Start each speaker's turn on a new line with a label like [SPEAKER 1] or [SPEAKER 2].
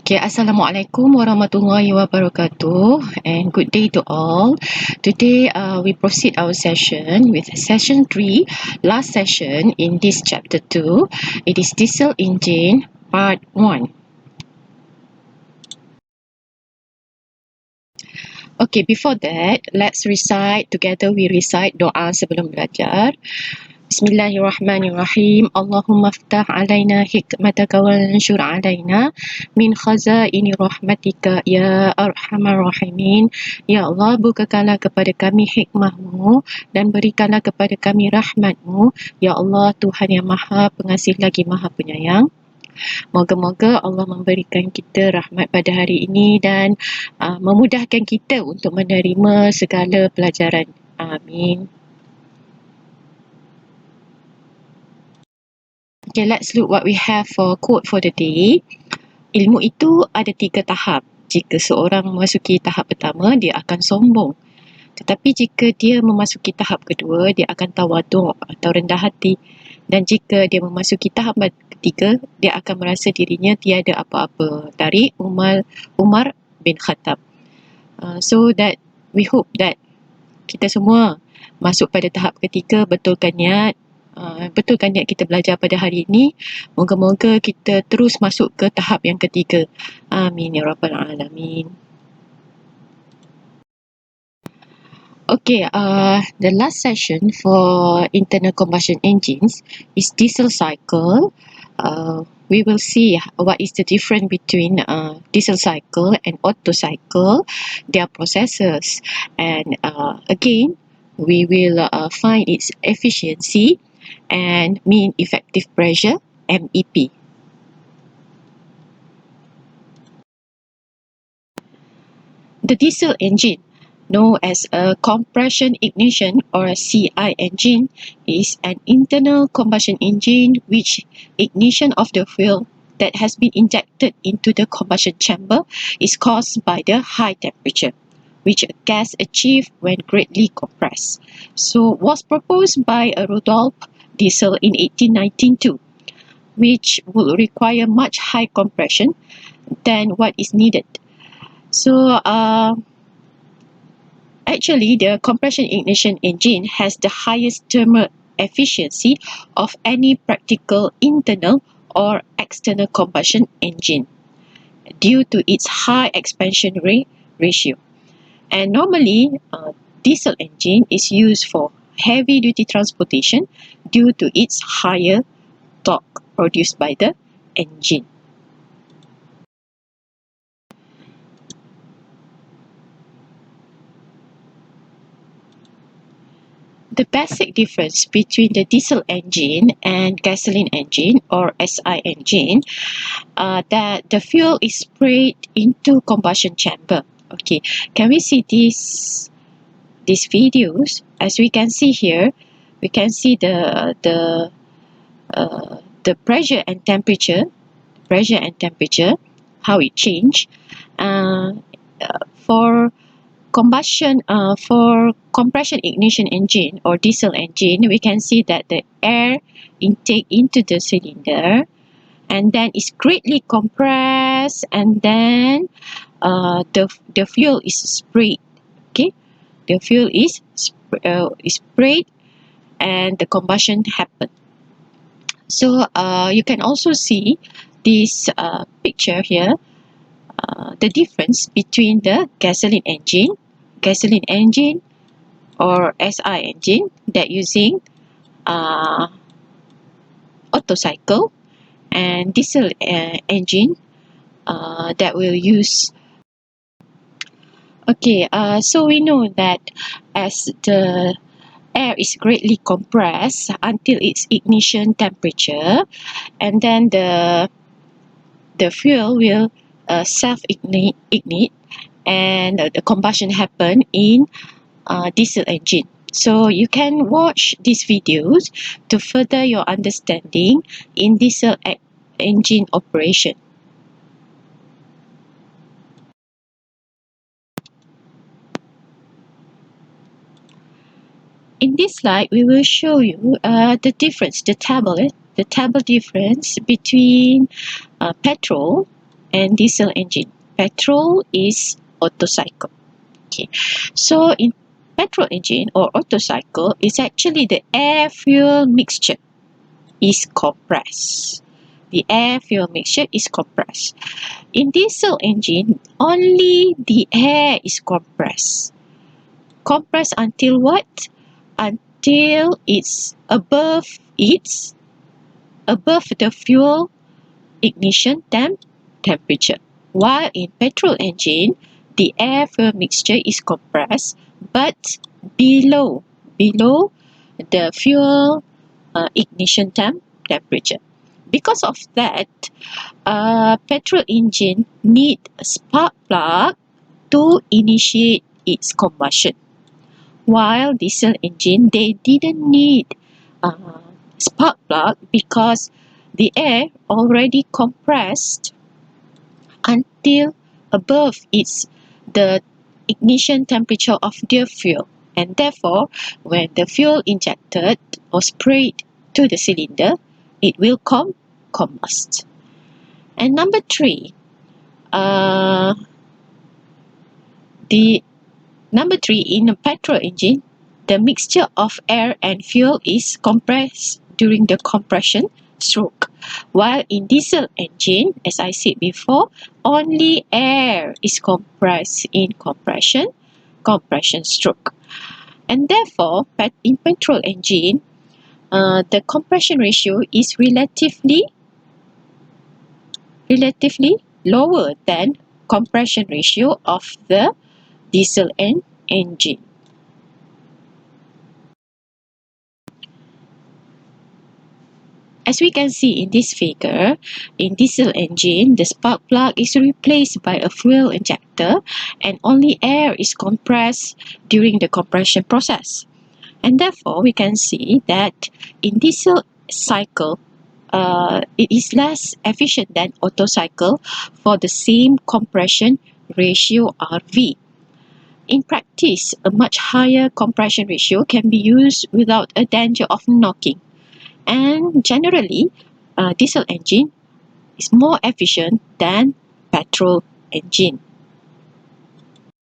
[SPEAKER 1] Okay, Assalamualaikum warahmatullahi wabarakatuh and good day to all. Today we proceed our session with session 3, last session in this chapter 2. It is diesel engine part 1. Okay, before that, let's recite together. We recite doa sebelum belajar. Bismillahirrahmanirrahim. Allahumma ftah alaina hikmataka wa anshur alaina min khazaini rahmatika ya arhamar rahimin. Ya Allah, bukakanlah kepada kami hikmahmu dan berikanlah kepada kami rahmatmu. Ya Allah, Tuhan yang maha pengasih lagi maha penyayang. Moga-moga Allah memberikan kita rahmat pada hari ini dan memudahkan kita untuk menerima segala pelajaran. Amin. Okay, let's look what we have for quote for the day. Ilmu itu ada 3 tahap. Jika seorang memasuki tahap pertama, dia akan sombong. Tetapi jika dia memasuki tahap kedua, dia akan tawaduk atau rendah hati. Dan jika dia memasuki tahap ketiga, dia akan merasa dirinya tiada apa-apa. Dari Umar bin Khattab. So that we hope that kita semua masuk pada tahap ketiga, betulkan niat kita belajar pada hari ini. Moga-moga kita terus masuk ke tahap yang ketiga. Amin ya rabbal alamin. Okay, the last session for internal combustion engines is diesel cycle. We will see what is the difference between diesel cycle and Otto cycle, their processes, and again we will find its efficiency and mean effective pressure, MEP. The diesel engine, known as a compression ignition or a CI engine, is an internal combustion engine which ignition of the fuel that has been injected into the combustion chamber is caused by the high temperature, which a gas achieves when greatly compressed. So was proposed by Rudolf Diesel in 1892, which will require much high compression than what is needed. So actually, the compression ignition engine has the highest thermal efficiency of any practical internal or external combustion engine due to its high expansion ratio. And normally, diesel engine is used for heavy duty transportation due to its higher torque produced by the engine. The basic difference between the diesel engine and gasoline engine or SI engine that the fuel is sprayed into combustion chamber. Okay, can we see these videos? As we can see here, we can see the pressure and temperature, how it changed. For compression ignition engine or diesel engine, we can see that the air intake into the cylinder and then is greatly compressed, and then the fuel is sprayed. Okay, the fuel is sprayed and the combustion happens. So you can also see this picture here, the difference between the gasoline engine or SI engine that using Otto cycle, and diesel engine that will use. Okay, so we know that as the air is greatly compressed until its ignition temperature, and then the fuel will self-ignite and the combustion happen in diesel engine. So you can watch these videos to further your understanding in diesel engine operation. In this slide, we will show you the difference, the table difference between petrol and diesel engine. Petrol is Otto cycle. Okay, so in petrol engine or Otto cycle is actually the air fuel mixture is compressed. The air fuel mixture is compressed. In diesel engine, only the air is compressed. Compressed until what? Until it's above the fuel ignition temperature. While in petrol engine, the air fuel mixture is compressed but below the fuel ignition temperature. Because of that, petrol engine need a spark plug to initiate its combustion. While diesel engine, they didn't need a spark plug because the air already compressed until above the ignition temperature of their fuel, and therefore when the fuel injected or sprayed to the cylinder, it will combust. And number 3, the number 3, in a petrol engine, the mixture of air and fuel is compressed during the compression stroke. While in diesel engine, as I said before, only air is compressed in compression stroke. And therefore, in petrol engine, the compression ratio is relatively lower than compression ratio of the diesel engine. As we can see in this figure, in diesel engine, the spark plug is replaced by a fuel injector and only air is compressed during the compression process. And therefore, we can see that in diesel cycle, it is less efficient than Otto cycle for the same compression ratio RV. In practice, a much higher compression ratio can be used without a danger of knocking. And generally, diesel engine is more efficient than petrol engine.